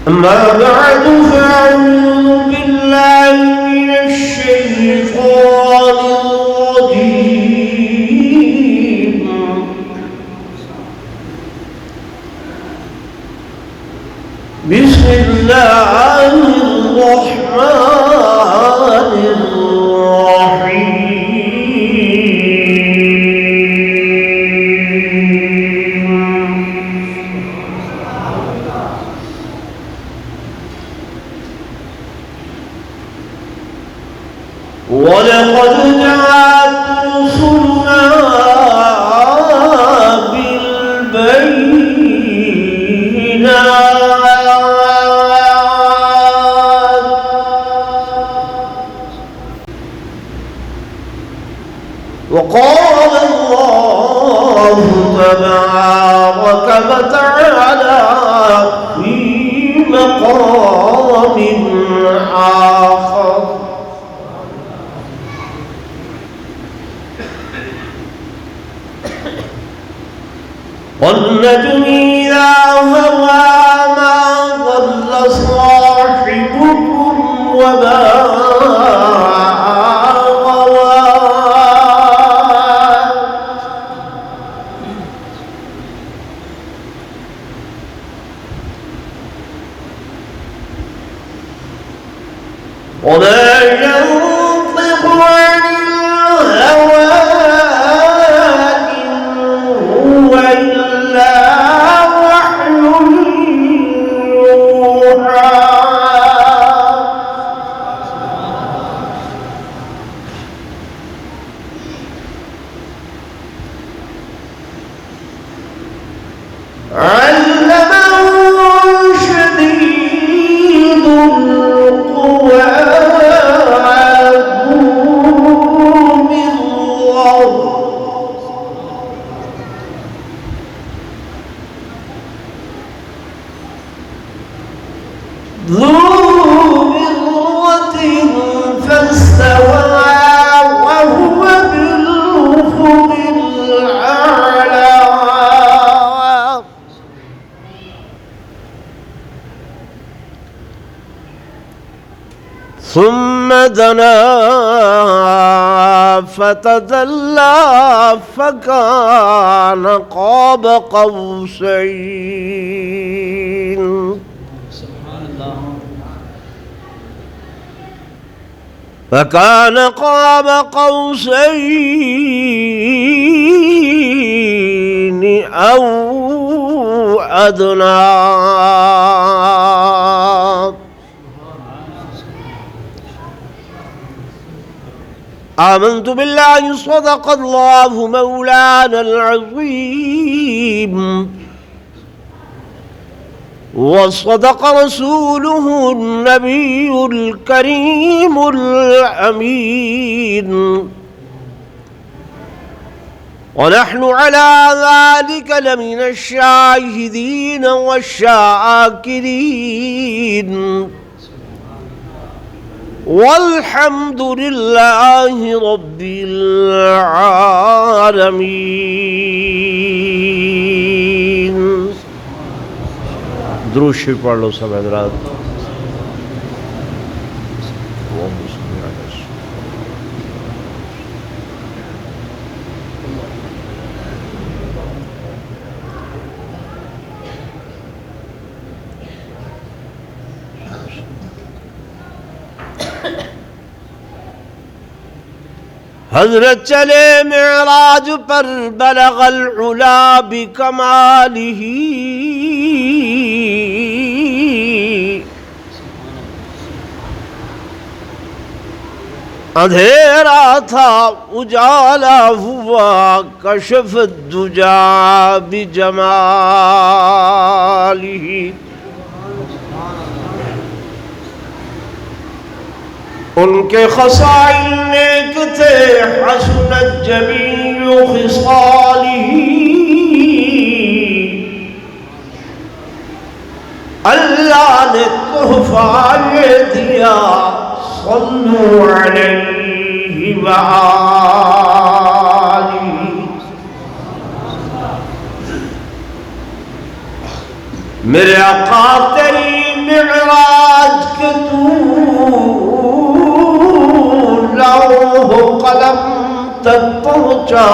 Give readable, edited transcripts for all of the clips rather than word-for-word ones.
أما بعد فأعوذ بالله من الشيطان الرجيم. بسم الله الرحمن الرحيم. ولقد جاءت رسلنا بالبينات وقال الله تبارك وتعالى في مقام آخر: والنجم إذا هوى ما ضل صاحبكم وما غوى وما ينطق عن الهوى ذو مرة فاستوى وهو بالأفق الأعلى ثم دنا فتدلى فكان قاب قوسين أو أدنى. آمنت بالله صدق الله مولانا العظيم وصدق رسوله النبي الكريم الأمين، ونحن على ذلك لمن الشاهدين والشاكرين، والحمد لله رب العالمين. درود شریف پڑھ لو سب حضرات. حضرت چلے معراج پر بلغ العلا بکمالہ، اندھیرا تھا اجالا ہوا کشف الدجا بجمالہ. ان کے خصائل نیک تھے حسنت جمیع خصالہ، اللہ نے تحفہ یہ دیا صلو علیہ وآلہ. میرے آقا تیری معراج کے تو لوح قلم تک پہنچا،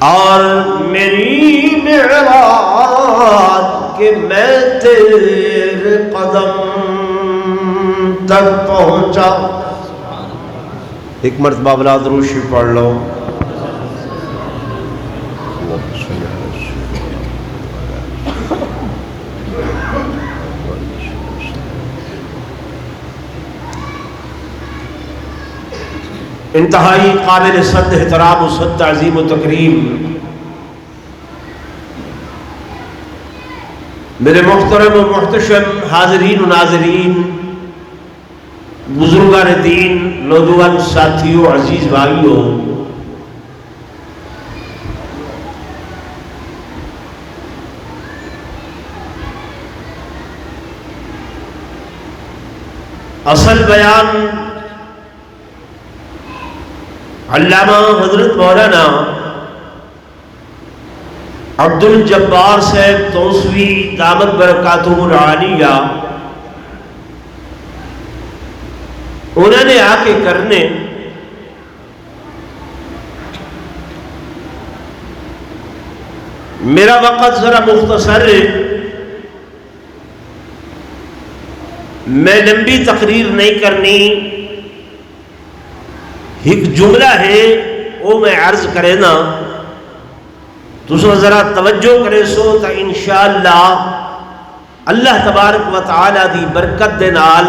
اور میری معراج کہ میں تیرے قدم تک پہنچا۔ ایک مرتبہ بلا درود شریف پڑھ لو۔ انتہائی قابل صد احترام و صد تعظیم و تکریم میرے محترم و محتشم حاضرین و ناظرین، بزرگان دین، نوجوان ساتھیوں، عزیز بھائیوں، اصل بیان علامہ حضرت مولانا عبد الجبار صاحب توسوی دامت برکاتہ العالیہ انہوں نے آ کے کرنے میرا وقت ذرا مختصر ہے، میں لمبی تقریر نہیں کرنی، ایک جملہ ہے وہ میں عرض کرے نا، تو ذرا توجہ کرے سو تو انشاءاللہ اللہ تبارک و تعالی دی برکت دے نال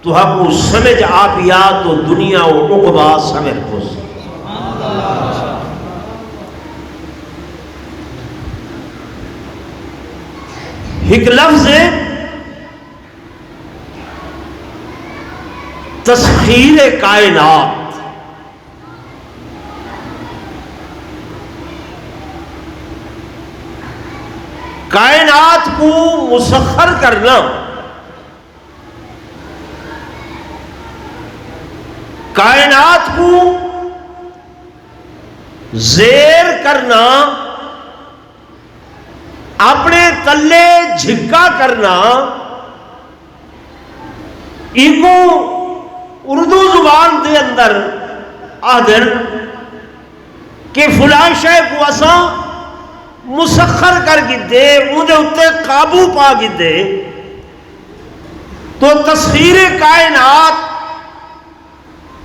تو آپ کو سمجھ آپ یا تو دنیا و عقبہ سمجھ کو سی۔ ایک لفظ ہے تسخیر کائنات۔ کائنات کو مسخر کرنا، کائنات کو زیر کرنا، اپنے تلے جھکا کرنا، ایگو اردو زبان دے اندر آدھر کہ فلاں شے کو اساں مسخر کر گدے، اندھے اتے قابو پا گدے، تو تصویر کائنات،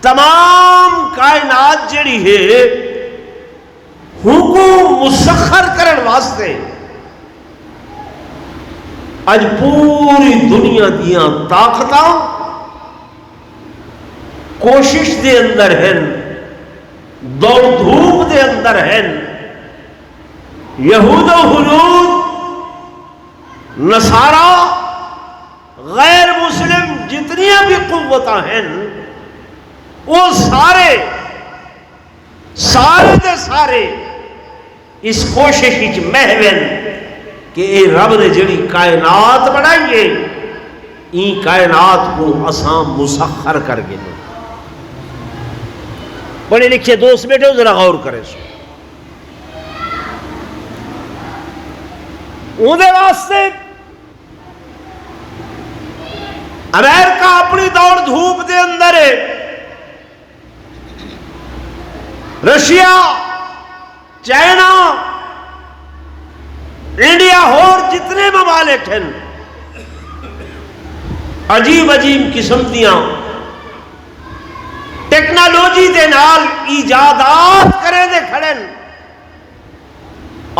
تمام کائنات جڑی ہے حکم مسخر کرن واسطے اج پوری دنیا دیاں طاقتاں کوشش دے اندر ہیں، دوڑ دھوپ دے اندر ہیں۔ یہود و ہنود، نصارہ، غیر مسلم جتنیاں بھی قوتاں ہیں، وہ سارے دے سارے اس کوشش وچ محو کہ اے رب نے جڑی کائنات بنائیے، این کائنات کو اساں مسخر کر گئے۔ پڑھے لکھے دوست بیٹھے ذرا غور کرے سو، اندھے واسطے امریکہ اپنی دوڑ دھوپ دے اندر ہے، رشیا، چائنا، انڈیا اور جتنے ممالک ہیں، عجیب عجیب قسم دیاں ٹیکنالوجی دے نال ایجادات کرے دے کھڑے،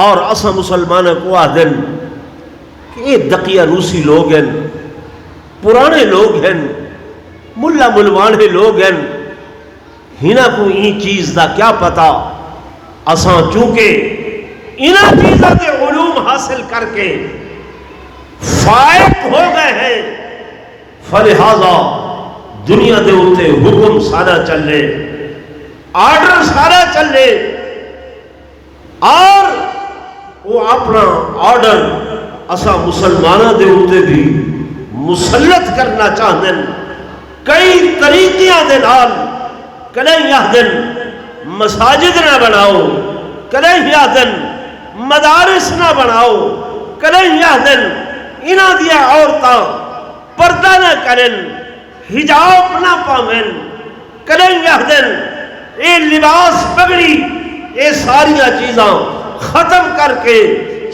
اور اساں مسلمانوں کو آدھن کہ یہ دقیہ روسی لوگ ہیں، پرانے لوگ ہیں، ملا ملوانے لوگ ہیں، ہینا کو این چیز دا کیا پتا، اساں چونکہ انہاں چیزاں دے علوم حاصل کر کے فائق ہو گئے ہیں، فلہذا دنیا دے ہوتے حکم سارا چل رہے، آرڈر سارا چل رہے، اور وہ اپنا آرڈر اسا مسلمانہ دے ہوتے بھی مسلط کرنا چاہتے ہیں کئی طریقیاں دے نال۔ کلیں یادن مساجد نہ بناؤ، کلیں یادن مدارس نہ بناؤ، کریں یہدن انہاں دیا عورتاں پردہ نہ کرن حجاب نہ پاویں کریں یہدن اے لباس پگڑی اے ساریاں چیزاں ختم کر کے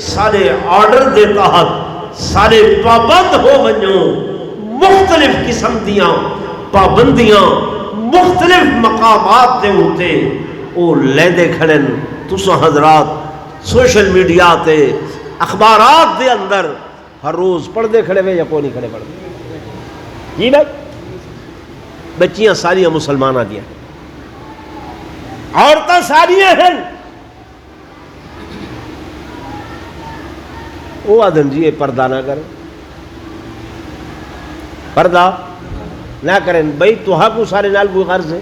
سارے آرڈر دے تحت سارے پابند ہو ونجو مختلف قسم دیاں پابندیاں مختلف مقامات دے ہوتے او لے دے کھڑن تساں حضرات سوشل میڈیا تے اخبارات دے اندر ہر روز پڑھ دے کھڑے ہوئے یا کوئی نہیں کھڑے پڑھ دے جی بھائی بچیاں ساریاں مسلمانہ دیا عورتیں ساریاں ہیں وہ آدھن جی پردہ نہ کریں پردہ نہ کریں بھئی تو ہاں کو سارے نال کوئی غرض ہے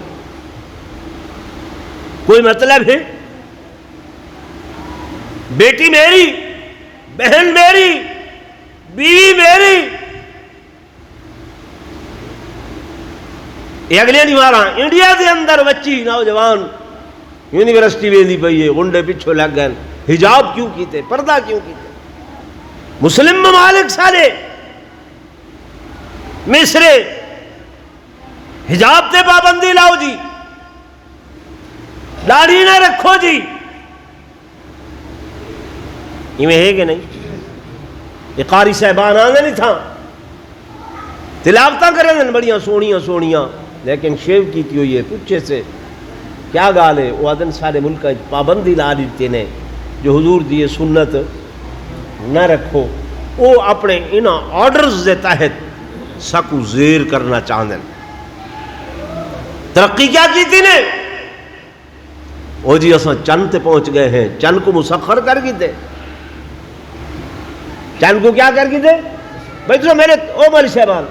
کوئی مطلب ہے بیٹی میری بہن میری بیوی میری یہ اگلے نہیں مارا انڈیا دے اندر بچی نوجوان یونیورسٹی ویندی پئی ہے گنڈے پچھو لگ گئے حجاب کیوں کیتے پردہ کیوں کیتے مسلم ممالک سارے مصرے حجاب تے پابندی لاؤ جی داڑھی نہ رکھو جی یہ ہے کہ نہیں یہ قاری صاحبان آنے نہیں تھا تلاوتاں کریں دن بڑیاں سونیاں سونیاں لیکن شیو کیتی ہوئی ہے پچھے سے کیا گال ہے وہ آدن سارے ملک پابندی لا دیتے نے جو حضور دیے سنت نہ رکھو وہ اپنے انہاں آرڈرز دے تحت سکو زیر کرنا چاہتے ہیں ترقی کیا کی تھی نے وہ جی اساں چند تے پہنچ گئے ہیں چند کو مسخر کر کی دے چند کو کیا کر کی دے بھائی تو میرے او مولی صاحبان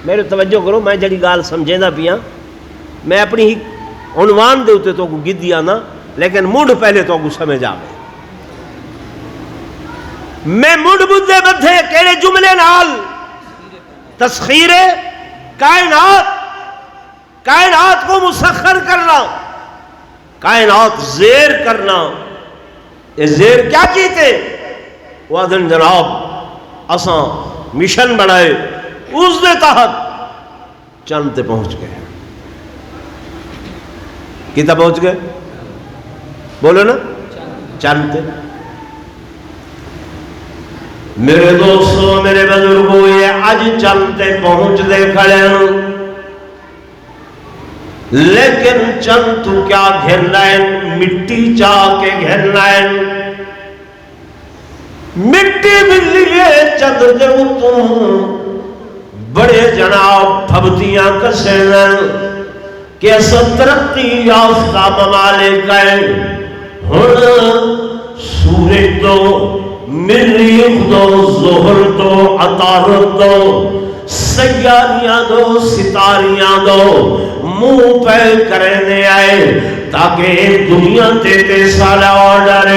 میرے توجہ کرو میں جڑی گال سمجھیں دا پیاں میں اپنی ہی عنوان دے ہوتے تو کو گد دیا نا لیکن موڈ پہلے تو کو سمجھ آوے میں موڈ بدھے بدھے کیڑے جملے نال تسخیر کائنات کو مسخر کرنا کائنات زیر کرنا یہ زیر کیا کیتے وادن جناب اساں مشن بڑھائے اس دے تحت چند تے پہنچ گئے کتا پہنچ گئے بولو نا چند تے میرے دوستوں میرے بزرگوں یہ آج چند تے پہنچ دے کھڑے ہوں لیکن چند تو کیا گھرنائن مٹی چاہ کے گھرنائن مٹی ملیے چند دے اتوں بڑے جناب پھبتیاں کسینن کہ ایسا ترقی یافتہ ممالک ہیں ہن سورج دو مریخ دو ظہر دو عطارد دو سیاریاں دو ستاریاں دو منہ پہ کرنے آئے تاکہ دنیا تے سارا آرڈر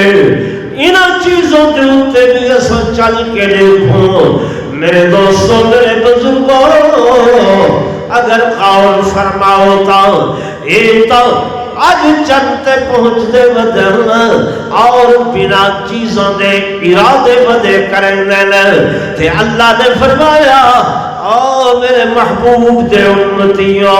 انہاں چیزوں تے ہوتے بھی ایسا چل کے دیکھوں میرے دوستوں میرے بزرگوں اگر قول فرما ہوتا ایتا آج چند پہنچ دے ودن اور بنا چیزوں دے ارادے بدے کرنے تے اللہ نے فرمایا او میرے محبوب دے امتیوں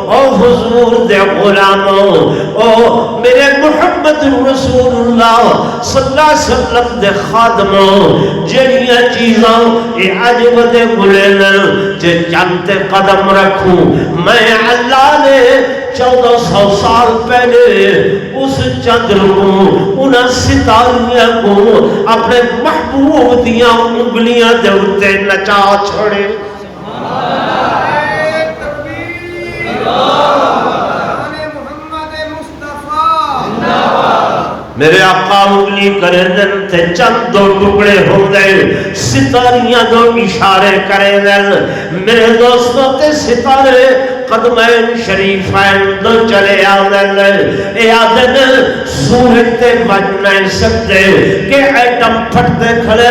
او حضور دے غلاموں او میرے محمد رسول اللہ صلی اللہ علیہ وسلم دے خادموں جڑیاں چیزاں اے عجب دے گلین جے چند قدم رکھوں میں اللہ نے 1400 سال پہلے اس چندر کو انہاں ستاریاں کو اپنے محبوب دیاں انگلیاں دے اتے نچا چھوڑے میرے آقا انگلی کرے دن تے چند دو ٹکڑے ہو گئے ستاریاں دو اشارے کرے دن میرے دوستوں تے ستارے قدمین شریفین دو چلے آدھن اے آدھن سورج تے بج نہیں سکتے کہ ایٹم پھٹتے کھڑے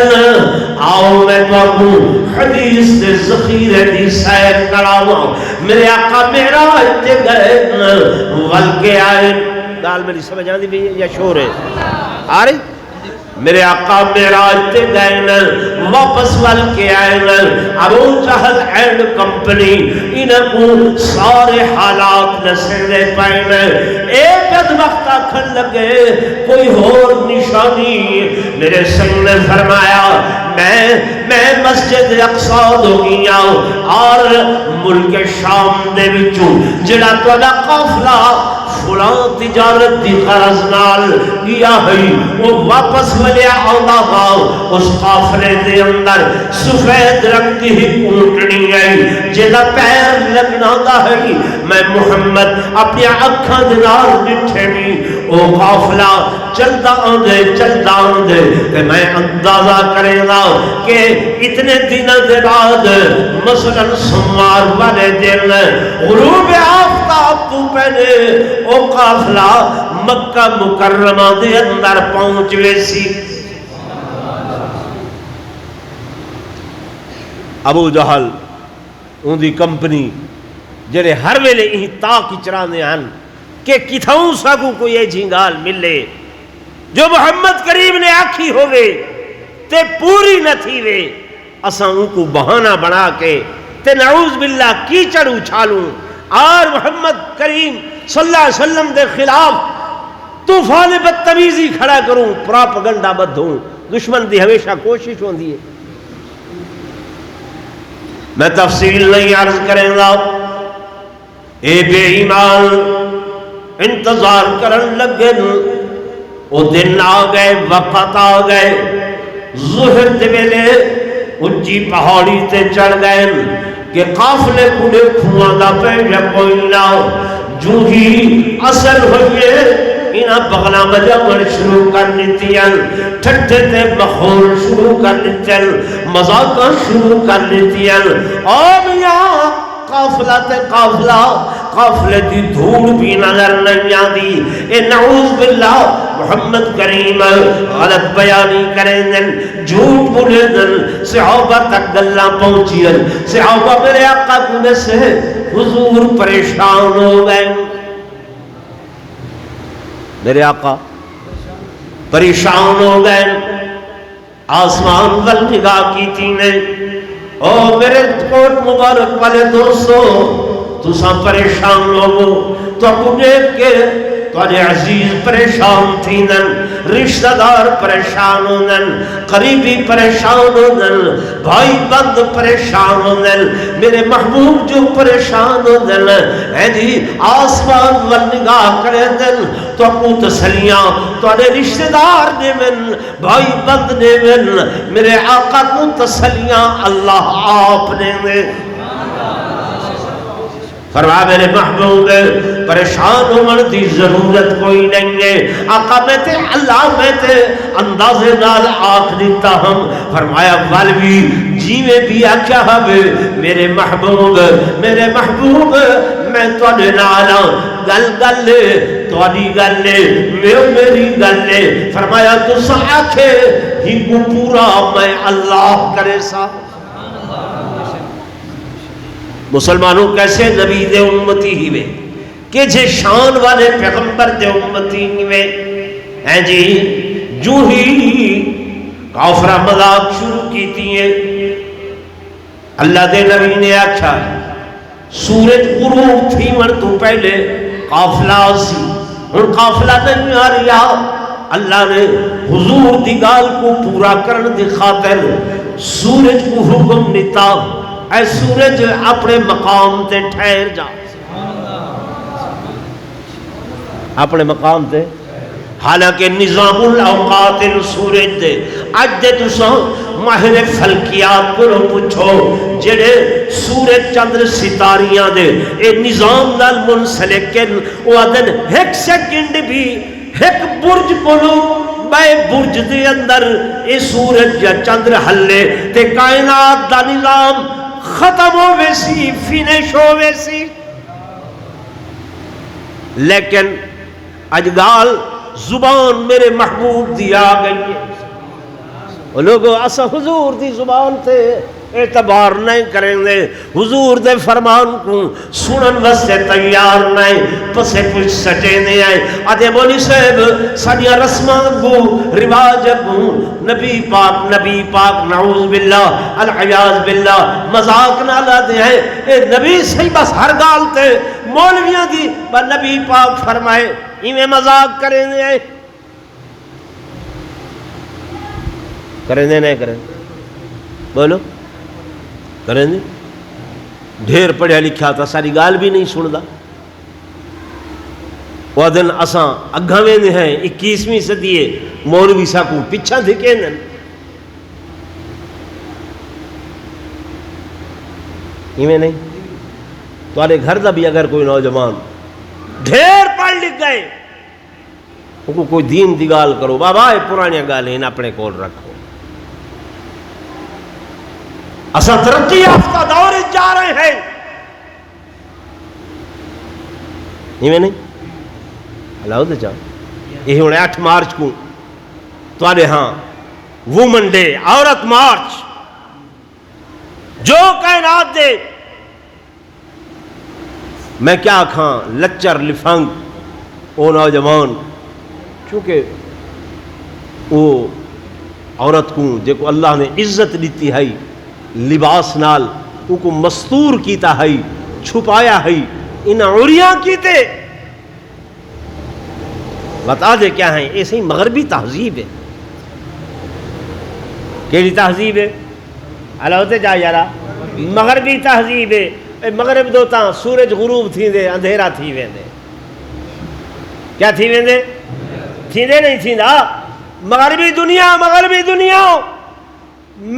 آؤ میں تو حدیث دے ذخیرے دی سیر کراؤں میرے آقا میرا اتے گئے ول کے آئے گال میری سمجھ آدھی بھی یا شور ہے آ رہی میرے آقا معراج تے گئے نا واپس ول کے آئے نا ابو جہل اینڈ کمپنی انہاں کو سارے حالات نسلے پائے نا ایک وقت آکھن لگے کوئی اور نشانی میرے سنگ نے فرمایا میں مسجد اقصی ہو گیا اور ملک شام دے وچوں جڑا تہاڈا قافلہ فلاں تجارت دی غرض نال گیا ہے وہ واپس ملیا آندا ہا اس قافلے دے اندر سفید رنگ دی اونٹنی ہے جدا پیر لگنا دا ہے میں محمد اپنی اکھاں دے نال ڈٹھے نہیں او قافلہ چلدا آندے کہ میں اندازہ کرے گا کہ اتنے دنوں دے بعد مثلا سمار والے دن غروب آفتاب تو پہلے او قافلہ مکہ مکرمہ دے اندر پہنچ ویسی ابو جہل ان دی کمپنی جڑے ہر ویلے ہی تاک چرانے ہیں کہ کتھاؤں ساکو کوئی یہ جھنگال ملے جو محمد کریم نے آکھی ہوئے تے پوری نہ تھی وے اساں ان کو بہانہ بنا کے تے نعوذ باللہ کیچڑ اچھالوں اور محمد کریم صلی اللہ علیہ وسلم دے خلاف طوفان بدتمیزی کھڑا کروں پراپگنڈا بدھوں دشمن دی ہمیشہ کوشش ہوندی ہے میں تفصیل نہیں عرض کریں گا اے بے ایمان انتظار کرن لگے وہ دن آ گئے وقت آ گئے ظہر دے ویلے اونچی پہاڑی تے چڑھ گئے کہ قافلے کڑے کھواں دا پہلے کوئی نہ جو ہی اصل ہوئے انہاں بغلا مجمع شروع کر لیتیاں ٹھٹھے تے مخول شروع کر لیتیاں مذاقہ شروع کر لیتیاں اور یہاں قافلہ تے قافلے دی دھوڑ بھی نظر نہیں آدی اے نعوذ باللہ محمد کریم غلط بیانی کریں دن جھوٹ بولے دن صحابہ تک گلہ پہنچی دن صحابہ میرے آقا کنے سے حضور پریشان ہو گئے میرے آقا پریشان ہو گئے آسمان ول نگاہ کی تھی نے او میرے کوٹ مبارک والے دوستو تساں پریشان لوگو تو اپنے کے تواجے عزیز پریشان تھینن رشتہ دار پریشان ہونن قریبی پریشان ہونن بھائی بند پریشان ہونن میرے محبوب جو پریشان ہونن اے جی آسمان ول نگاہ کرے دن تو اپنی تسلیاں تواجے رشتہ دار نے من بھائی بند نے من میرے آقا کو تسلیاں اللہ آپ نے من فرما میرے محبوب پریشان ہونے دی ضرورت کوئی نہیں ہے آقا میں تے اللہ میں تے اندازے نال آنکھ دیتا ہم فرمایا والوی جی میں بھی آکھا ہوئے میرے محبوب میں توڑے نالا گل لے توڑی گل لے میری گل لے فرمایا تو سا آکھے ہی کو پورا میں اللہ کرے سا مسلمانوں کیسے نبی دے امتی ہی وے کہ جے شان والے پیغمبر دے امتی ہی وے ہیں جی جو ہی کافرہ مذاق شروع کی تھی اللہ دے نبی نے آکھا سورج غروب تھی من تو پہلے قافلہ سی اور قافلہ نہیں آ رہا اللہ نے حضور دی گال کو پورا کرن دی خاطر سورج کو حکم دیتا اے سورج اپنے مقام تے ٹھہر جا اپنے مقام تے حالانکہ نظام الاوقات سورج دے اج دے تساں ماہر فلکیات کو پوچھو جڑے سورج چندر ستاریاں دے اے نظام نال منسلکن او ادن ایک سیکنڈ بھی ایک برج کولو بے برج دے اندر اے سورج یا چندر ہلے تے کائنات دا نظام ختم ہو ویسی فینش ہو ویسی لیکن اجگال زبان میرے محبوب دی آ گئی ہے وہ لوگوں اسا حضور دی زبان تے اعتبار نہیں کریں دے، حضور دے فرمان کو سنن واسطے تیار نہیں، پسے کچھ سٹے نہیں آئے آدھے بولی صاحب ساڑیاں رسمان کو رواج کو نبی پاک نعوذ باللہ العیاذ باللہ مذاق نہ لاتے ہیں، اے نبی صحیح بس ہر گالتے مولویاں دی با نبی پاک فرمائے ایمیں مذاق کریں دے آئے کریں دے نہیں کریں بولو کریں دے ڈھیر پڑھیا لکھا تھا ساری گال بھی نہیں سندا وہ دن اساں اگھا ویندے ہیں 21ویں صدی مولوی سا کو پچھا دھکے نن ایمیں نہیں تمہارے گھر دا بھی اگر کوئی نوجوان ڈھیر پڑھ لکھ گئے ان کو کوئی دین دی گال کرو بابا یہ پرانی گالیں ان اپنے کول رکھو اساں ترقی یافتہ دور جا رہے ہیں ایویں نہیں اللہ دے جاؤ یہ ہونے 8 مارچ کو تمہارے ہاں وومن ڈے عورت مارچ جو کائنات دے میں کیا کھاں لچر لفنگ او نوجوان چونکہ وہ عورت کو جے کو اللہ نے عزت دیتی ہے لباس نال ان کو مستور کیتا ہے چھپایا ہے ان عوریاں کیتے بتا دے کیا ہیں ایسے ہی مغربی تہذیب ہے کیڑی تہذیب ہے اللہ ہوتے جا یارا مغربی تہذیب ہے مغرب دو تاں سورج غروب تھی دے اندھیرا تھی ویندے کیا تھی ویندے تھی دے نہیں تھی دا مغربی دنیا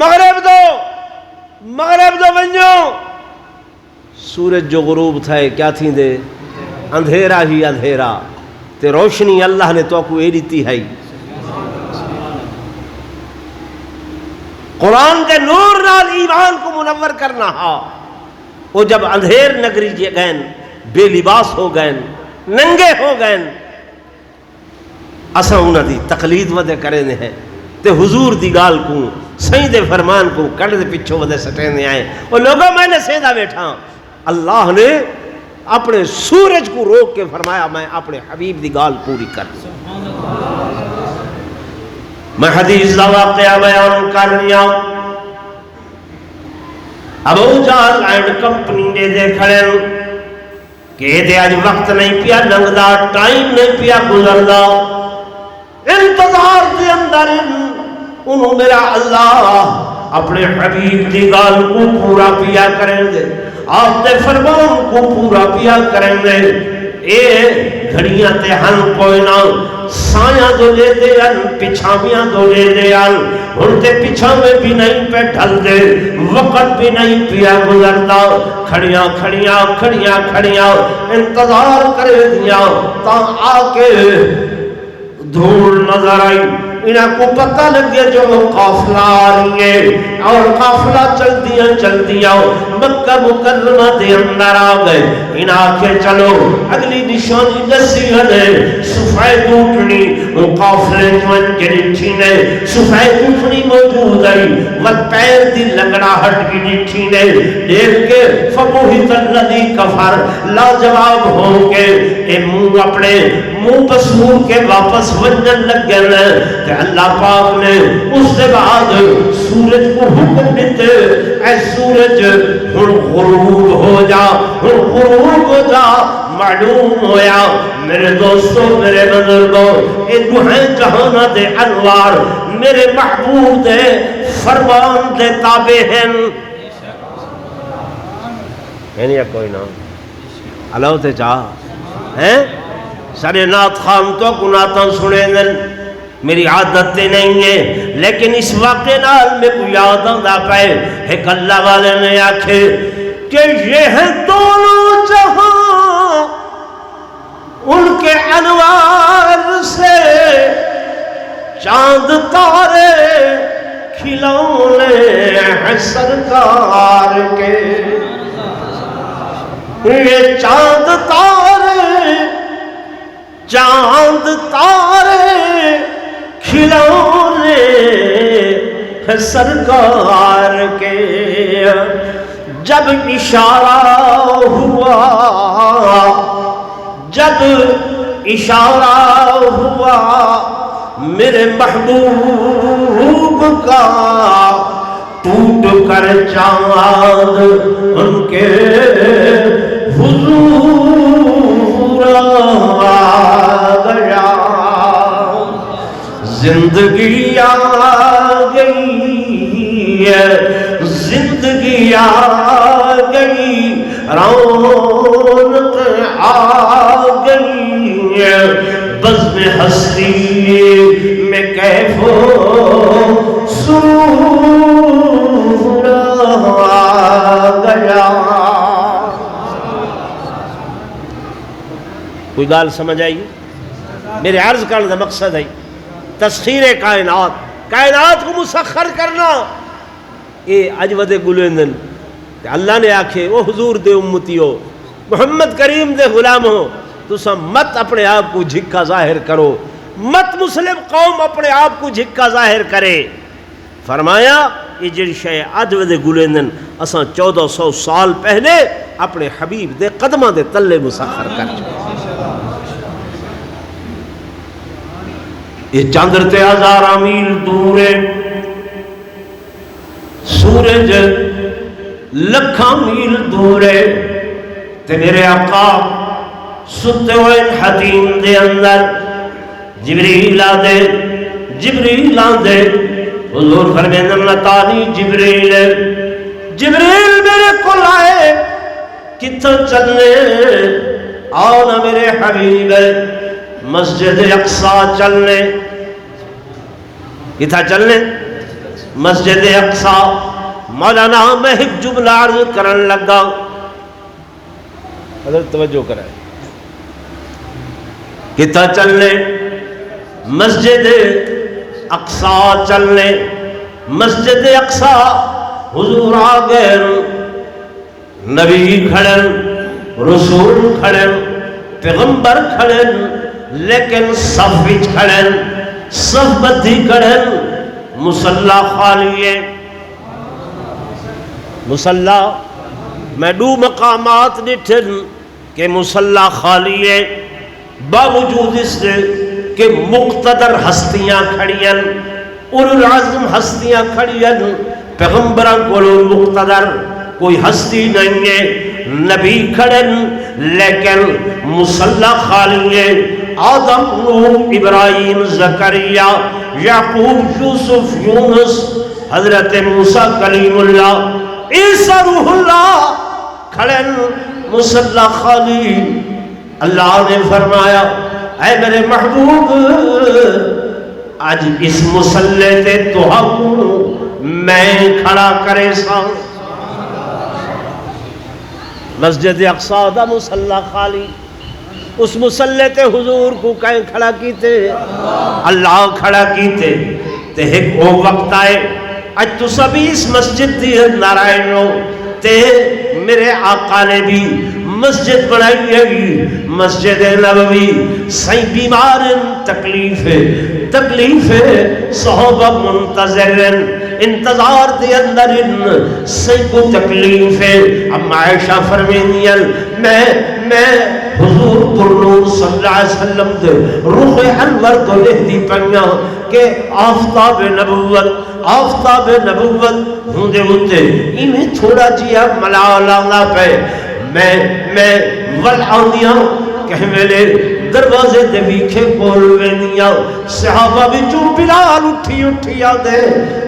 مغرب دو ونجو سورج جو غروب تھا کیا تھی دے اندھیرا ہی اندھیرا تے روشنی اللہ نے تو کو اے دیتی ہے قرآن کے نور نال ایمان کو منور کرنا ہا وہ جب اندھیر نگری گئن بے لباس ہو گئن ننگے ہو گئن اساں انہاں دی تقلید ودے کرے ہیں تے حضور دی گال کو صحیح دے فرمان کو کڑ دے پچھو ودے سٹینے آئے اور لوگوں میں نے سیدھا بیٹھا اللہ نے اپنے سورج کو روک کے فرمایا میں اپنے حبیب دی گال پوری کر میں حدیث دا واقعہ بیان کر رہا ہوں ابو جہل اینڈ کمپنی دے کھڑے کہ دے آج وقت نہیں پیا لنگدا ٹائم نہیں پیا گزردا انتظار دے اندر انہوں میرا اللہ اپنے حبیب دی گال کو پورا پیا کریں دے آپ دے فرمان کو پورا پیا کریں دے اے گھڑیاں تے ہن کوئی نہ سایاں دو لے دے ان پچھامیاں دو لے دے ان ان تے پچھا میں بھی نہیں پہ ڈھل دے وقت بھی نہیں پیا گزردا کھڑیاں انتظار کرے دیا تا آکے دھول نظر آئی انہاں کو پتہ لگ گیا جو قافلہ آ رہی ہے اور قافلہ چل دیا مکہ مکرمہ دے اندر آ گئے انہاں کے چلو اگلی نشانی نصیحت ہے سفید اٹھنی وہ قافلے جوان کے نٹھینے سفید اٹھنی موجود ہے مت پیر دی لگڑا ہٹ کی نٹھینے دیکھ کے فبوہت الذی کفر لا جواب ہو کے اے منہ اپنے منہ پسور کے واپس ونجن لگ گئے کہ اللہ پاک نے اس سے بعد سورج کو حکم دیتے اے سورج ہن غروب ہو جا معلوم ہویا میرے دوستوں میرے بزرگوں اے دعائیں جہانا دے انوار میرے محبوب دے فرمان دے تابع ہیں یعنی کوئی نام اللہ تے چاہ ہیں سارے نات خام تو کناتاں سنے دن میری عادت نہیں ہے لیکن اس واقعے نال میں کو یاد آندا پائے ایک اللہ والے نے آکھے کہ یہ ہے دونوں جہاں ان کے انوار سے چاند تارے کھلونے ہیں سرکار کے یہ چاند تارے کھلونے سرکار کے جب اشارہ ہوا، جب اشارہ ہوا میرے محبوب کا، ٹوٹ کر چاند ان کے حضور آ گیا، زندگی آ گئی ہے، زندگی آ گئی، رونق آ گئی ہے، بزم ہستی میں کیف و سرور آ گیا۔ کوئی گال سمجھ آئی؟ میرے عرض کرنے کا مقصد ہے تسخیر کائنات، کائنات کو مسخر کرنا۔ یہ اجود گلوندن اللہ نے آکھے وہ حضور دے امتی ہو، محمد کریم دے غلام ہو، تسا مت اپنے آپ کو جھکا ظاہر کرو، مت مسلم قوم اپنے آپ کو جھکا ظاہر کرے۔ فرمایا یہ جڑی شے اجود گلوندن اساں 1400 سال پہلے اپنے حبیب دے قدمہ دے تلے مسخر کر چکے۔ یہ چاندر تے ہزارہ میل دور ہے، سورج لکھاں میل دور ہے، تے میرے آقا ستے ہوئے حتیم دے اندر جبریل آدھے، جبریل آدھے، حضور فرمیندن لتانی جبریل، جبریل میرے کو لائے کتھا چلنے، آنا میرے حبیب مسجد اقصیٰ چلنے، کتھا چلنے؟ مسجد اقصیٰ۔ مولانا میں ایک جملہ عرض کرن لگا، حضرت توجہ کرائے، کتھا چلنے؟ مسجد اقصیٰ چلنے، مسجد اقصیٰ حضور آگئے، نبی کھڑن، رسول کھڑن، پیغمبر کھڑن، لیکن صف وچ کھڑن، صف بدھی کھڑن، مصلی خالی ہے۔ مصلی میں دو مقامات ڈٹھن کہ مصلی خالی ہے، باوجود اس سے کہ مقتدر ہستیاں کھڑیاں، اولو العزم ہستیاں کھڑیاں، پیغمبران کو مقتدر کوئی ہستی نہیں ہے، نبی کھڑن لیکن مصلی خالی ہے۔ آدم، نوح، ابراہیم، زکریا، یعقوب، یوسف، یونس، حضرت موسیٰ کلیم اللہ، عیسیٰ روح اللہ کھڑن، مصلی خالی۔ اللہ نے فرمایا اے میرے محبوب آج اس مصلی تے توہا کو میں کھڑا کرے سا۔ مسجد اقصیٰ دا مصلی خالی، اس مصلی تے حضور کو کہیں کھڑا کیتے، اللہ کھڑا کیتے۔ تے ایک وہ وقت آئے اج تو سبھی اس مسجد دی نارائن ہو، تے میرے آقا نے بھی مسجد بنائی ہے، مسجد نبوی۔ سائیں بیمار تکلیف ہے، تکلیف ہے، صحابہ منتظر انتظار دے اندر سائیں کو تکلیف ہے۔ اب عائشہ فرمینیاں میں حضور پرنور صلی اللہ علیہ وسلم دے روح انور تو لہدی پنیا کہ آفتاب نبوت، آفتاب نبوت ہوں دے ہوتے انہیں تھوڑا جیا ملالا پہ میں والعودیاں کہ میرے دروازے دے ویکھے کول وینیاں، صحابہ بھی جو بلال اٹھی آدھے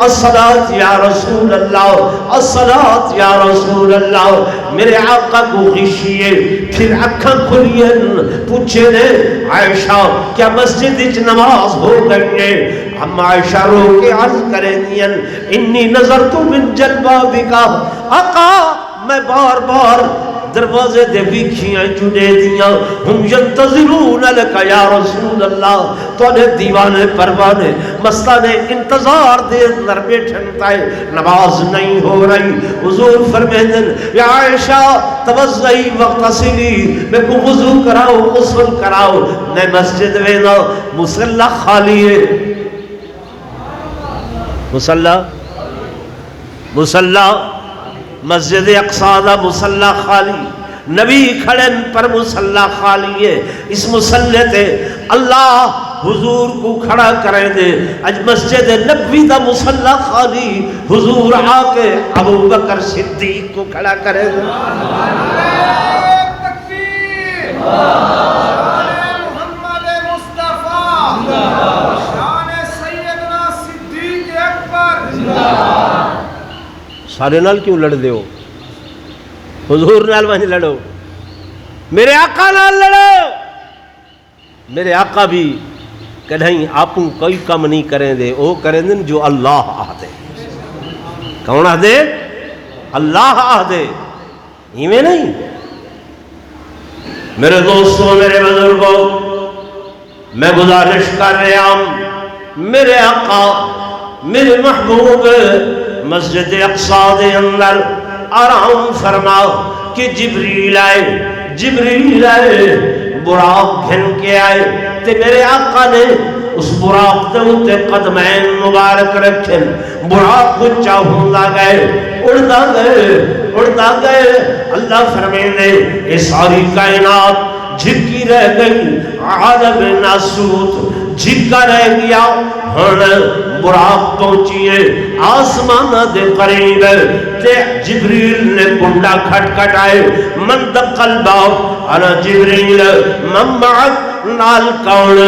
الصلاة یا رسول اللہ، الصلاة یا رسول اللہ۔ میرے آقا کو غشیے پھر اکھاں کھلین پوچھے نے عائشہ کیا مسجد اچ نماز ہو گئی ہے؟ ہم عائشہ رو کے عرض کریں دین انی نظرت من جلبابکا، آقا میں بار بار دروازے دے ویکھیاں جڑے دیاں، ہم ینتظرون لکا یا رسول اللہ، تو انہیں دیوانے پروانے مستانے انتظار دے اندر بیٹھن تائے نماز نہیں ہو رہی۔ حضور فرمیدن یا عائشہ توضعی وغتسلی، میں کو وضو کراؤ غسل کراؤ، میں مسجد وینا مصلی خالی ہے، مصلی مصلا مسجد اقصی دا مصلا خالی، نبی کھڑن پر مصلا خالی ہے، اس مصلے تے اللہ حضور کو کھڑا کریں دے، اج مسجد نبوی دا مصلا خالی، حضور آ کے ابو بکر صدیق کو کھڑا کریں دے۔ محمد مصطفیٰ شان سیدنا صدیق اکبر۔ سارے نال کیوں لڑ دے ہو؟ حضور نال وہاں لڑو، میرے آقا نال لڑو۔ میرے آقا بھی کدھیں آپوں کوئی کم نہیں کریں دے، وہ کریں دے جو اللہ آدھے۔ کون آدھے؟ اللہ آدھے، ایویں نہیں۔ میرے دوستوں، میرے بزرگوں، میں گزارش کر رہا ہوں، میرے آقا میرے محبوب مسجد اقصی دے اندر آرام فرماؤ کہ جبریل آئے براق گھن کے آئے تے میرے آقا نے اس براق دے اتے قدمین مبارک رکھیں، براق کو چاہوندا گئے، اڑدا گئے۔ اللہ فرمیندے اے ساری کائنات جھکی رہ گئی، عالم ناسوت جھکا رہ گیا، ہن براق پہنچیے آسمان دے قریب تے جبریل نے کنڈا کھٹکھٹائے، من دقل باب انا جبریل من معک، نال کون؟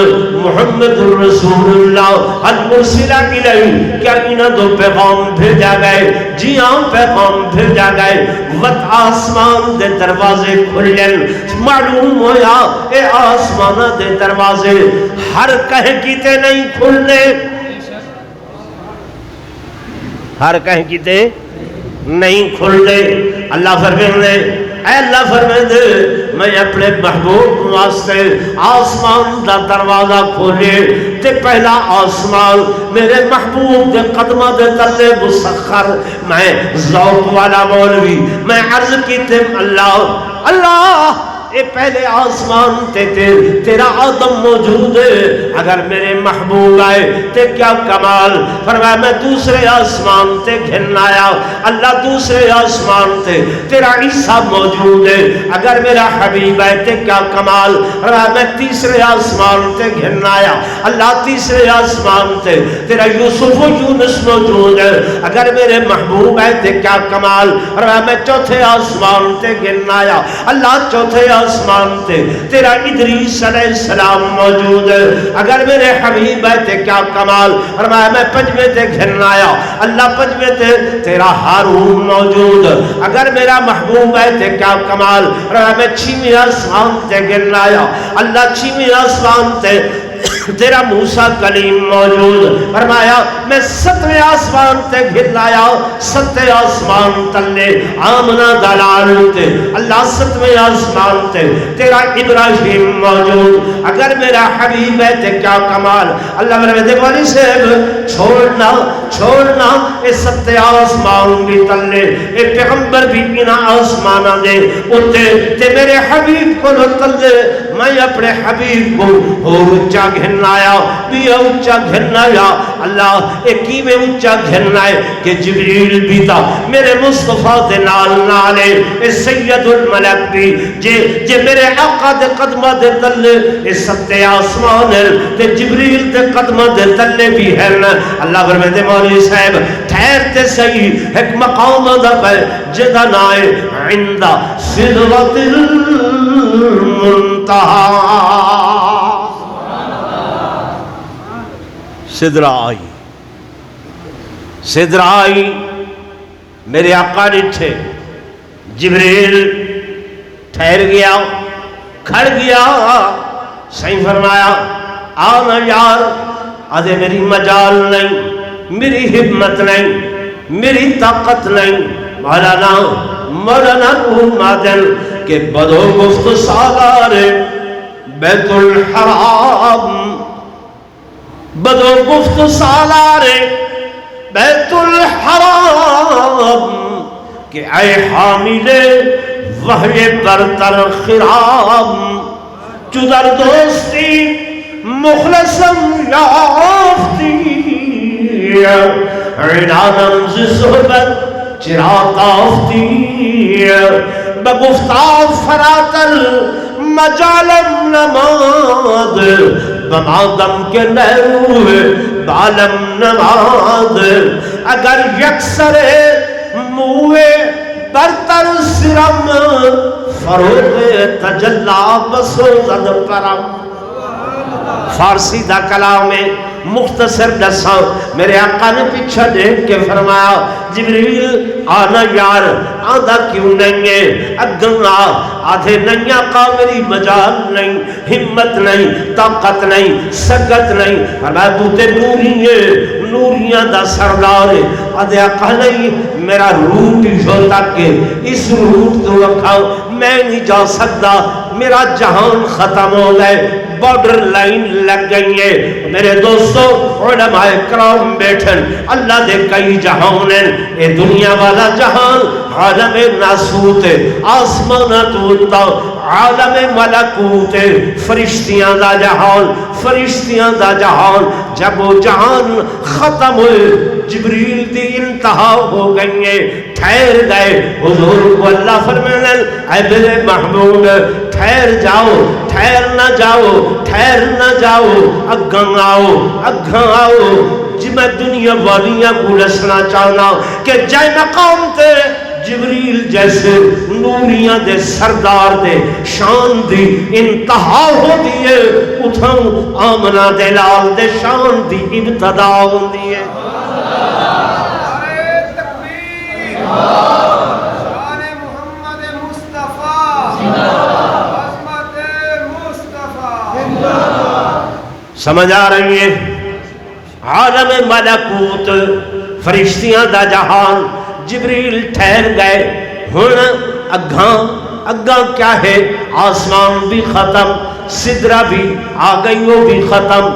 محمد رسول اللہ المرسل الیہ، کیا انہاں دو پیغام بھیجا گئے؟ جی ہاں پیغام بھیجا گئے۔ وت آسمان دے دروازے کھلن، معلوم ہویا اے آسمان دے دروازے ہر کہیں کیتے نہیں کھلنے، ہر کہیں کیتے نہیں کھلنے۔ اللہ فرمیندے، اے اللہ فرمیندے میں اپنے محبوب واسطے آسمان دا دروازہ کھولے تے پہلا آسمان میرے محبوب دے قدمہ دے تلے مسخر۔ میں ذوق والا مولوی میں عرض کیتے اللہ اے پہلے آسمان تے تیرا آدم موجود ہے، اگر میرے محبوب آئے تے کیا کمال۔ فرمایا میں دوسرے آسمان تے گھن آیا، اللہ دوسرے آسمان تے تیرا عیسیٰ موجود ہے، اگر میرا حبیب آئے تے کیا کمال۔ فرمایا میں تیسرے آسمان تے گھن آیا، اللہ تیسرے آسمان تے تیرا یوسف و یونس موجود ہے، اگر میرے محبوب آئے تے کیا کمال۔ فرمایا میں چوتھے آسمان تے گھن آیا، اللہ چوتھے آسمان تے تیرا ادریس علیہ السلام موجود ہے، اگر میرے حبیب ہے تے کیا کمال۔ فرمایا میں پنجویں تے گھن آیا، اللہ پنجویں تے تیرا ہارون موجود، اگر میرا محبوب ہے تے کیا کمال۔ فرمایا میں چھویں آسمان تے گھن آیا، اللہ چھویں آسمان تے تیرا موسیٰ کلیم موجود۔ فرمایا میں ستویں آسمان تے گھن آیا، ستویں آسمان تلے آمنہ دلال تے اللہ ستویں آسمان تے تیرا ابراہیم موجود، اگر میرا حبیب ہے تے کیا کمال۔ اللہ میرے دے والی صاحب چھوڑنا اے ستویں آسمان بھی تلے، اے پیغمبر بھی انہاں آسمانہ دے اتے تے میرے حبیب کو تلے، میں اپنے حبیب کو اونچا گھن آیا بھی اونچا گھن آیا۔ اللہ ایک ہی میں اونچا گھن آئے کہ جبریل بھی تھا میرے مصطفیٰ دے نال نالے، اے سید الملک بھی جے میرے آقا دے قدمہ دے تلے، اے ستے آسمان تے جبریل دے قدمہ دے تلے بھی ہے۔ اللہ فرمائے مولوی صاحب ٹھہرتے صحیح ایک مقام دا پہ جدا نائے عند سدرۃ المنتہا، سدرہ آئی میرے آقا ڈٹھے، جبریل ٹھہر گیا، کھڑ گیا، صحیح فرمایا آنا یار، آدھے میری مجال نہیں، میری ہمت نہیں، میری طاقت نہیں۔ مولانا روح مادل کہ بدو گفت سالار بیت الحرام، بدو گفت سالار بیت الحرام کہ اے حامل وحی برتر خرام، چدر دوستی مخلصم یافتی، عنانم ز صحبت چراتافتی بگفتا فراتل مجالم نماد بمادم کے نحو بالم نماد اگر یکسر موے برتر سرم فروغ تجلا بسوزد پرم فارسی دا کلام میں مختصر دساں میرے آقا نے پیچھا دیکھ کے فرمایا جبریل آنا یار آدھا کیوں نہیں ہے اگنا آدھے نہیں آقا میری مجال نہیں ہمت نہیں طاقت نہیں سگت نہیں فرمایا تو تے نوری ہے نوریاں دا سردار ہے آدھے آقا نہیں میرا روٹ جو تک اس روٹ تو رکھا میں نہیں جا سکتا میرا جہان ختم ہو گئے بارڈر لائن لگ گئی ہے میرے دوستو علماء کرام بیٹھن اللہ دے کئی جہان ہیں اے دنیا والا جہان عالم ناسوت ہے آسمانات ہوتا عالم ملکوت ہے فرشتیاں دا جہان فرشتیاں دا جہان جب وہ جہان ختم ہوئے جبریل دی انتہا ہو گئی ہے ٹھہر گئے حضور کو اللہ فرمانے اے میرے محبوب ٹھہر جاؤ ٹھہر نہ جاؤ ٹھہر نہ جاؤ اگھاں آؤ جی میں دنیا والیاں کو رسنا چاہنا کہ جائے مقام تے جبریل جیسے نوریاں دے سردار دے شان دی انتہا ہو دیئے اتھاں آمنہ دے لال دے شان دی ابتدا ہو دیئے شان محمد مصطفیٰ عظمت مصطفیٰ سمجھ آ رہی ہے عالم ملکوت فرشتیاں دا جہان جبریل ٹھہر گئے ہن اگاں کیا ہے آسمان بھی ختم سدرہ بھی آگئی وہ بھی ختم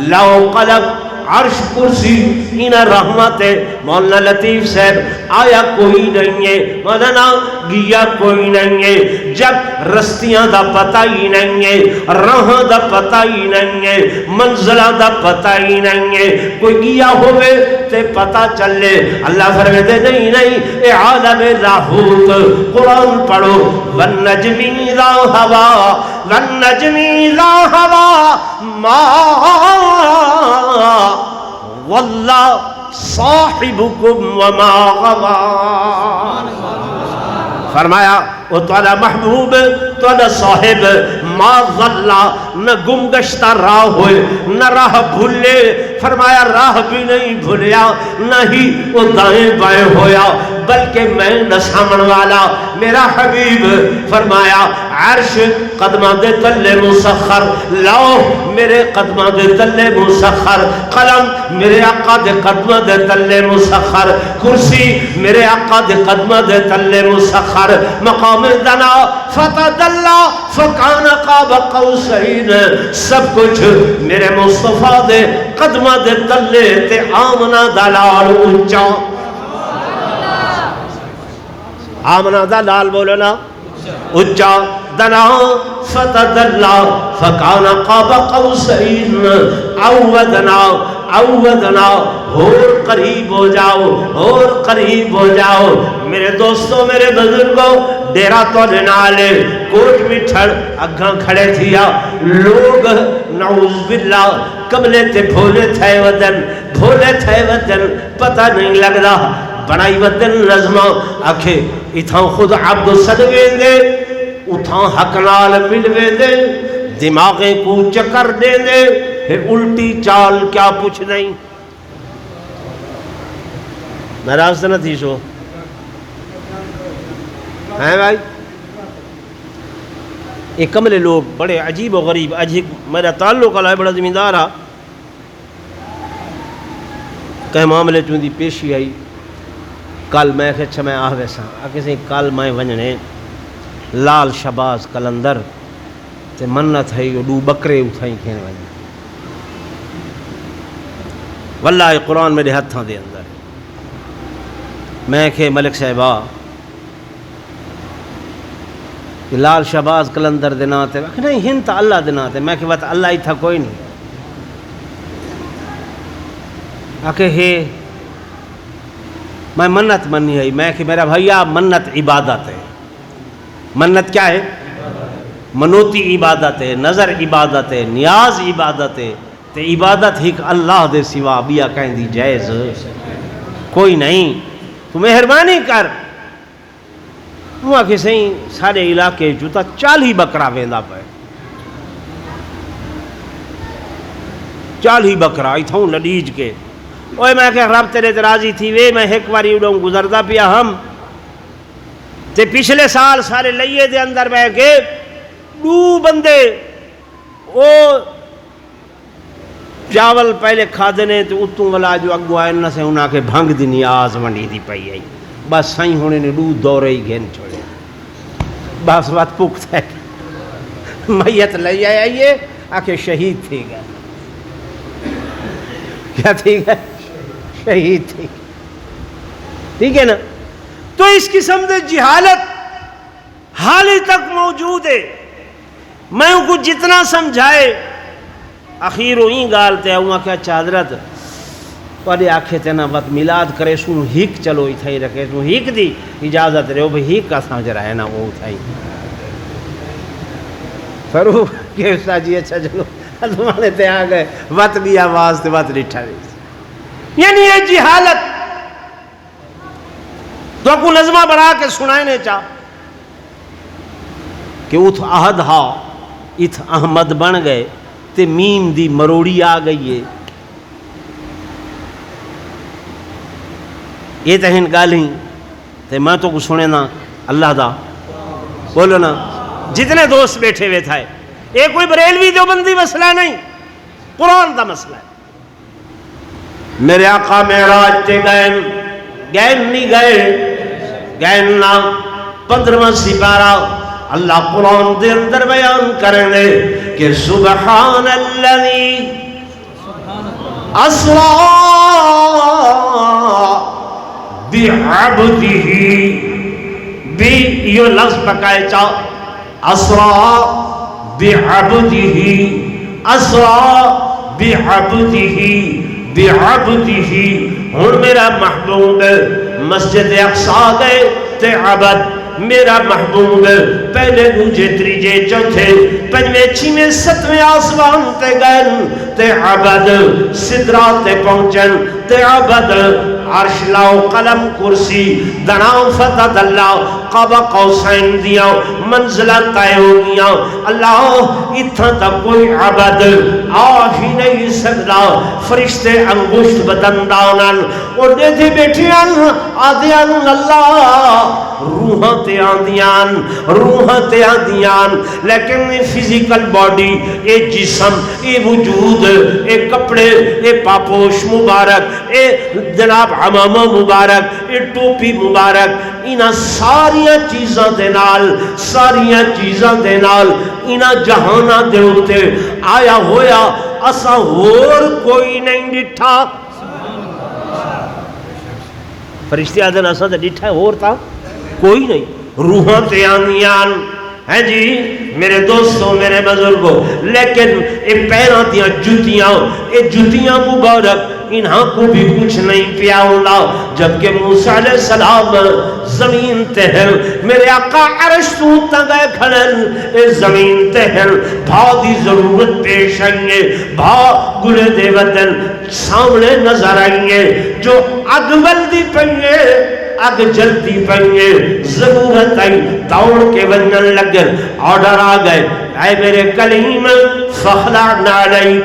لو قلب عرش کرسی انہ رحمت ہے مولانا لطیف صاحب آیا کوئی نہیں ہے مولانا گیا کوئی نہیں ہے جب رستیاں دا پتہ ہی نہیں ہے راہ دا پتہ ہی نہیں ہے منزلہ دا پتہ ہی نہیں ہے کوئی گیا ہوئے تے پتہ چلے اللہ فرماتے نہیں اے عالم لاہوت قرآن پڑھو والنجم اذا ہوا والنجم اذا ہوا ما واللہ صاحبکم وما غوا فرمایا وہ تعالی محبوب تعالی صاحب ما ظلہ نہ گمگشتہ راہ ہوئے نہ راہ بھولے فرمایا راہ بھی نہیں بھولیا نہ ہی وہ دائیں بائیں ہویا بلکہ میں نہ سامن والا میرا حبیب فرمایا عرش قدمہ دے تلے مسخر لاؤ میرے قدمہ دے تلے مسخر قلم میرے آقا دے قدمہ دے تلے مسخر کرسی میرے آقا دے قدمہ دے تلے مسخر مقام دنا فتدلا فکان قاب قوسین سب کچھ میرے مصطفیٰ دے قدمہ دے تلے تے آمنہ دلال اونچا آمنہ دلال بولنا اونچا دنا فتدلا فکان قاب قوسین اودنا اور قریب ہو جاؤ اور قریب ہو جاؤ میرے دوستوں میرے بزرگوں ڈیرہ تو لنالے کوٹ مٹھڑ اگھاں کھڑے تھیا لوگ نعوذ باللہ قبلے تے بھولے تھے ودن پتہ نہیں لگ رہا بڑائی ودن نظمہ آکھے اتھاں خود عبد صدوے دے اتھاں حق نال ملوے دے دماغیں کو چکر دے دے پھر الٹی چال کیا پوچھ نہیں ناراض نہ تھی شو ہیں بھائی یہ کملے لوگ بڑے عجیب و غریب عجیب میرا تعلق اللہ بڑا زمیندار ہے کہ معاملے چون دی پیشی آئی کل میں اچھا میں آہ ویسا کسی کل میں ونجنے لال شباز کلندر تے منت ہے ڈو بکرے اٹھائیں کھین ونجنے واللہ قرآن میرے ہتھاں دے اندر میں کہ ملک صاحبہ لال شباز کلندر دینا تے نہیں ہن تا اللہ دینا تے میں کہ بات اللہ ہی تھا کوئی نہیں آکے ہے میں منت منی ہے میں کہ میرا بھیا منت عبادت ہے. منت کیا ہے؟ منوتی عبادت ہے، نظر عبادت ہے، نیاز عبادت ہے. تے عبادت ہی اللہ دے سوا بیا کہیں دی جائز کوئی نہیں. تو مہربانی کر. وہاں کہ سہیں سارے علاقے جو تا 40 بکرا ویندا پے، 40 بکرا اتھوں لڈیج کے. اوے میں کہ رب تیرے راضی تھی وے میں ایک واری اڈوں گزردا پیا ہم تے پچھلے سال سارے لئیے دے اندر بہ کے 2 بندے او چاول پہلے کھا دینے تو اتوں والا جو اگو آئے نہ سے انہاں کے بھنگ دی نیاز ونڈی دی پئی آئی. بس سائیں ہونے نے 2 دورے ہی گھن چھوڑے. بس بات پکتا ہے میت لئی آئیے آکے شہید تھی گئے. کیا تھی گئے؟ شہید تھی. ٹھیک ہے نا؟ تو اس قسم دے جہالت حالی تک موجود ہے. میں ان کو جتنا سمجھائے اخیروں ہی گالتے ہیں کیا چادرت پڑے آکھے تینا وقت میلاد کرے سوں ہیک چلو اتھائی رکھے سوں ہیک دی اجازت رہے ہو بھئی ہیک کا سمجھ رہا ہے نا وہ اتھائی فرو کہ استاد جی اچھا چلو تمہارے تے آ گئے وقت بھی آواز تے وقت ڈٹھا رہی. یعنی یہ جہالت تو کو نظمہ بڑھا کے سنائنے چاہ کہ اتھ احد ہا اتھ احمد بن گئے تے میم دی مروڑی آ گئی ہے. یہ تہن گالیں تے میں تو کو سنے نا اللہ دا بولو نا جتنے دوست بیٹھے ہوئے تھے یہ کوئی بریلوی دیوبندی مسئلہ نہیں، قرآن دا مسئلہ ہے. میرے آقا معراج تے گئن نہیں گئن نا 15واں سپارہ اللہ قرآن دے اندر بیان کرنے کہ سبحان الذی اسرا بعبدہ بھی یہ لفظ پکائے چاہ اسرا بعبدہ ہون میرا محبوب مسجد اقصی گئے تے عبد میرا محبوب پہلے دوجے تریجے چوتھے پنجویں چھویں ستویں آسمان تے گئن تے عبد سدرات تے پہنچن تے عبد عرش لاؤ قلم کرسی دناؤ فتح اللہ قاب قوسین دیا منزلہ طے ہو گیا. اللہ اتھا تک کوئی عبد آ ہی نہیں سکتا. فرشتے انگشت بدندانن اور دیتے بیٹھیاں آدیاں اللہ روحاں تے آندیاں لیکن فزیکل باڈی اے جسم اے وجود اے کپڑے اے پاپوش مبارک اے جناب عمامہ مبارک اے ٹوپی مبارک انہاں ساریاں چیزاں دے نال انہاں جہانہ دے ہوتے آیا ہویا اسا اور کوئی نہیں ڈٹھا. فرشتے آدھن اسا دے ڈٹھا اور تھا کوئی نہیں. روحاں تے آندیاں ہیں جی میرے دوستوں میرے بزرگوں لیکن اے پیروں دیاں جتیاں مبارک انہاں کو بھی کچھ نہیں پیا ہونا. جبکہ موسیٰ علیہ السلام زمین تہل میرے آقا عرش تو تنگے کھڑن اے زمین تہل بھا دی ضرورت پیش آئیں بھا گلے دے وطن سامنے نظر آئیں جو اگول دی پنگے اگ جلتی پنگے ضرورت آئی دوڑ کے ونن لگن آرڈر آ گئے اے میرے کلیم فخلا نالائی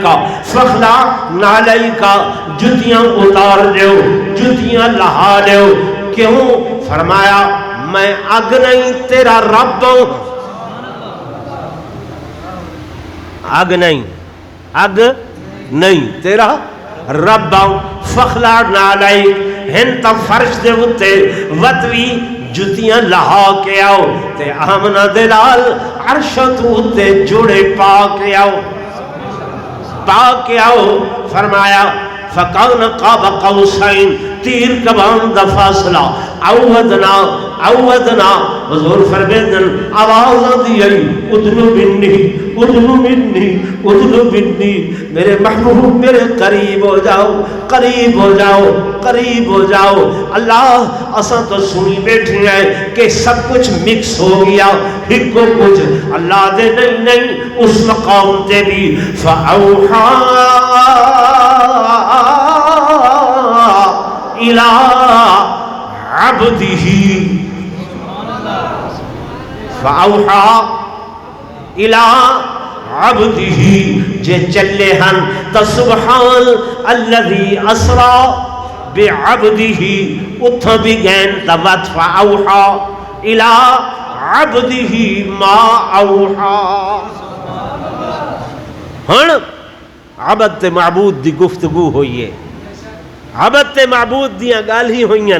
کا جتیاں اتار لیو جتیاں لہا لیو. کیوں؟ فرمایا میں اگ نہیں تیرا رب ہوں. اگ نہیں تیرا رب ہوں. فخلا نالائی ہنتا فرش دے ہوتے وطوی جتیاں لہا کے آؤ تے آمنہ دلال عرشت ہوتے جوڑے پا کے آؤ. فرمایا فَقَوْنَ قَابَ قَوْسَيْن تیر کبان دا فاصلہ اوہدنا عودنا حضور فرمیدن آواز آتی ہے اطلب منی میرے محبوب میرے قریب ہو جاؤ قریب ہو جاؤ قریب ہو جاؤ. اللہ اساں تو سنی بیٹھے ہیں کہ سب کچھ مکس ہو گیا ایک کو کچھ. اللہ دے نہیں اس مقام تے بھی فاوحا الى عبده فاوحا الى عبده جے چلے ہن تو سبحان الذي اسرا بعبده اتھا بھی گین تبت فاوحا الى عبده ما اوحا. ہن عبد تے معبود دی گفتگو ہوئی ہے. عبد تے معبود دیاں گالی ہوئیں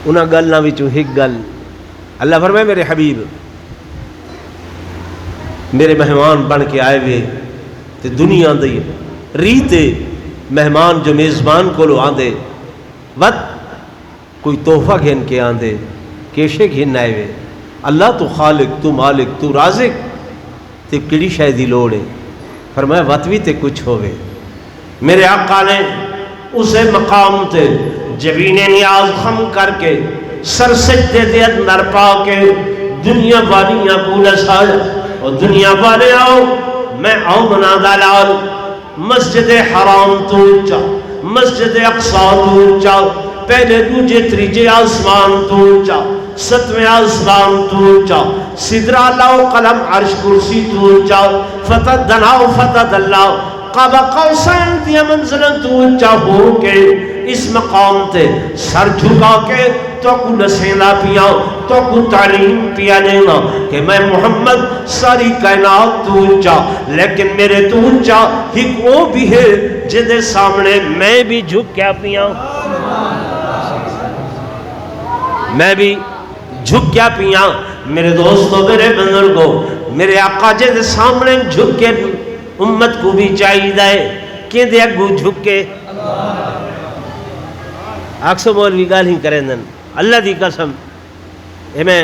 انہاں گلنا وچوں ایک گل اللہ فرمائے میرے حبیب میرے مہمان بن کے آئے ہوئے تے دنیا دی ریتے مہمان جو میزبان کو لو آندے وقت کوئی تحفہ گھن کے آندے کیشے گھن آئے ہوئے. اللہ تو خالق تو مالک تو رازق تے کڑی شاید دی لوڑ ہے. فرمایا وقت بھی تے کچھ ہوئے. میرے آقا نے اسے مقام تے جبین نیاز خم کر کے سر سجدے دے اندر پا کے دنیا والیاں کو نسایا اور دنیا والے آؤ میں آؤ منا دلال مسجد حرام تو اونچا مسجد اقصی تو اونچا پہلے دوجے تریجے آسمان تو اونچا ستویں آسمان تو اونچا سدرا لاؤ قلم عرش کرسی تو اونچا فتح دناؤ فتح دلاؤ قاب قوسین دیا منزلن تو اونچا ہو کے اس مقام تے سر جھکا کے تو کو نسینا پیا تو کو تعلیم پیا لینا کہ میں محمد ساری کائنات تو اونچا لیکن میرے تو اونچا ایک وہ بھی ہے جدے سامنے میں بھی جھک کیا پیا میں بھی جھک کیا پیا. میرے دوستو میرے بزرگوں میرے آقا جدے سامنے جھک کے امت کو بھی چاہیے دائے کہ دے اگو جھک کے اکثر مولوی گال ہی کریں دن اللہ دی قسم اے میں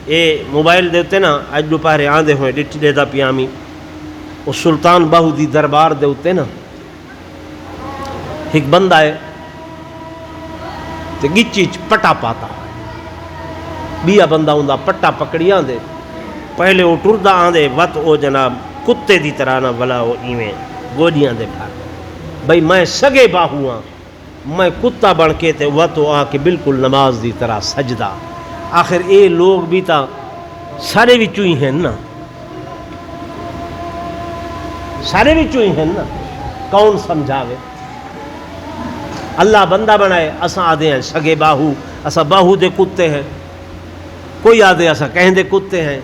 اے موبائل دیتے نا آج دوپہرے آندے ہوئے ڈٹی دیتا پیامی وہ سلطان باہو دی دربار دیتے نا ایک بندہ ہے تے گچی پٹا پاتا بیا بندہ ہوندہ پٹا پکڑی آندے پہلے وہ ٹردہ آندے وط او جناب کتے دی طرح نہ بلا وہ ایویں گوڑیاں دے پھار بھئی میں سگے باہو ہاں میں کتا بن کے تے وط او آ کے بالکل نماز دی طرح سجدہ. آخر اے لوگ بھی تا سارے بھی چوئی ہیں نا سارے بھی چوئی ہیں نا کون سمجھاوے. اللہ بندہ بنائے اساں آدھے ہیں سگے باہو اساں باہو دے کتے ہیں کوئی آدھے اساں کہیں دے کتے ہیں.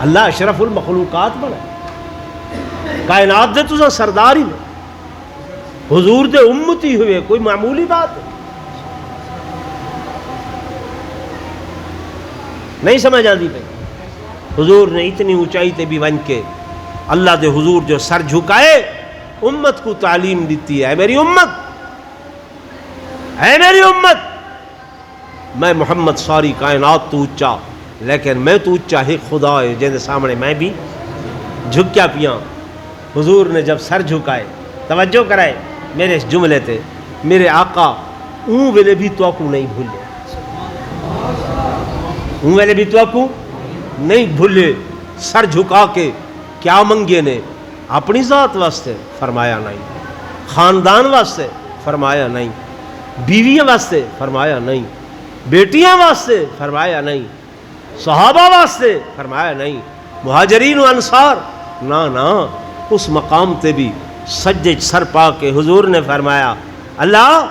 اللہ اشرف المخلوقات بنائے کائنات دے تو سردار ہی میں حضور دے امتی ہوئے کوئی معمولی بات ہے نہیں سمجھ آتی پہ. حضور نے اتنی اونچائی تے بھی ون کے اللہ دے حضور جو سر جھکائے امت کو تعلیم دیتی ہے اے میری امت میں محمد ساری کائنات تو اونچا لیکن میں تو اونچا ہی خدا ہے جن سامنے میں بھی جھک کیا پیا. حضور نے جب سر جھکائے توجہ کرائے میرے اس جملے تے میرے آقا اون ویلے بھی تو کو نہیں بھولے اون ویلے بھی تو کو نہیں بھولے. سر جھکا کے کیا منگے نے اپنی ذات واسطے فرمایا نہیں خاندان واسطے فرمایا نہیں بیویاں واسطے فرمایا نہیں بیٹیاں واسطے فرمایا نہیں صحابہ واسطے فرمایا نہیں مہاجرین و انصار نا اس مقام تے بھی سجدے سر پا کے حضور نے فرمایا اللہ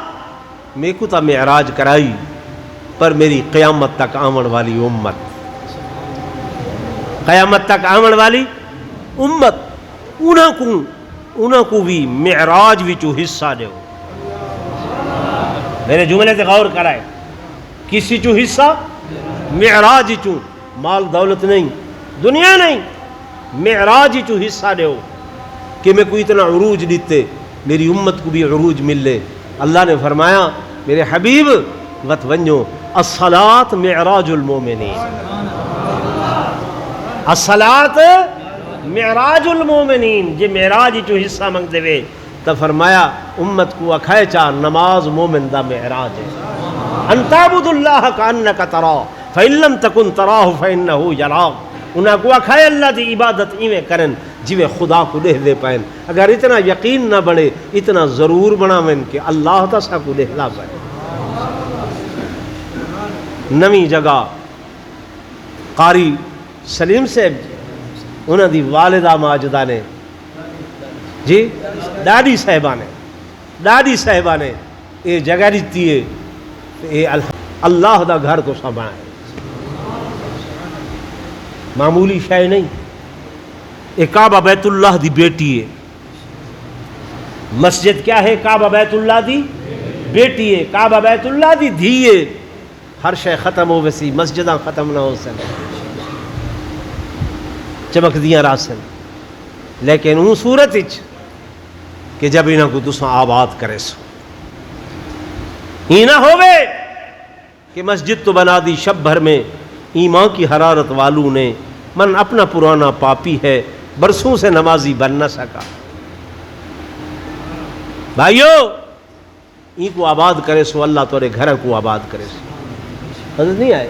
میں کو تا معراج کرائی پر میری قیامت تک آمن والی امت قیامت تک آمن والی امت انہاں کو بھی معراج وچوں حصہ دیو. میرے جملے تے غور کرائے کسی چو حصہ معراج چو مال دولت نہیں دنیا نہیں معراج چو حصہ دیو کہ میں کوئی اتنا عروج دیتے میری امت کو بھی عروج ملے. اللہ نے فرمایا میرے حبیب وت ونجو الصلاۃ معراج المومنین، الصلاۃ معراج المومنین، جے معراج جو حصہ منگ دے وے تو فرمایا امت کو اکھائے چا نماز مومن دا معراج ہے. ان تعبد اللہ کانک تراہ فإن لم تکن تراہ فإنہ یراک. انہاں کو اکھائے اللہ دی عبادت ایویں کرن جویں خدا کو دیکھ دے پائن. اگر اتنا یقین نہ بڑھے اتنا ضرور بناویں کہ اللہ تسا کو دیکھلا پائے. نویں جگہ قاری سلیم صاحب انہاں دی والدہ ماجدہ نے جی ڈاڈی صاحبہ نے یہ جگہ دیتی ہے اے اللہ دا گھر تو سب ہے، معمولی شے نہیں. یہ کعبہ بیت اللہ دی بیٹی ہے. مسجد کیا ہے؟ کعبہ بیت اللہ دی بیٹی ہے، کعبہ بیت اللہ دی دھی ہے. ہر شے ختم ہو ویسی مسجداں ختم نہ ہو سن، چمک دیاں راسن، لیکن اون صورت اچ کہ جب انہاں کو تساں آباد کرے سو. ہی نہ ہوئے کہ مسجد تو بنا دی شب بھر میں ایمان کی حرارت والوں نے، من اپنا پرانا پاپی ہے برسوں سے نمازی بن نہ سکا. بھائیو ای کو آباد کرے سو اللہ تورے گھر کو آباد کرے سو. حضرت نہیں آئے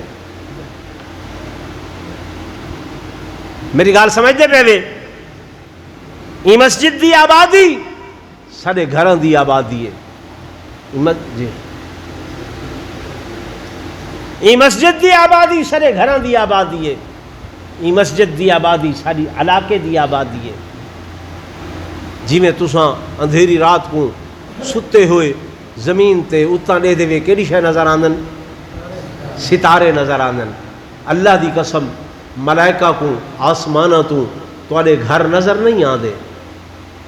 میری گال سمجھ دے پہلے. ای مسجد دی آبادی سارے گھراں دی آبادی ہے. جی ای مسجد دی آبادی سارے گھراں دی آبادی ہے. ای مسجد دی آبادی ساری علاقے دی آبادی ہے. جی میں تساں اندھیری رات کو ستے ہوئے زمین تے اتنا دے دے کیڑی شے نظر آندن؟ ستارے نظر آندن. اللہ دی قسم ملائکہ کو آسمانہ تو تواڈے گھر نظر نہیں آندے،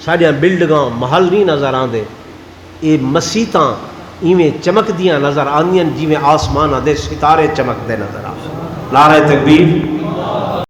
ساڈیاں بلڈنگاں محل نہیں نظر آندے. یہ مسیتاں ایویں چمک دیاں نظر آندیاں جیویں آسمانہ دے ستارے چمک دے نظر آ. نعرہ تکبیر.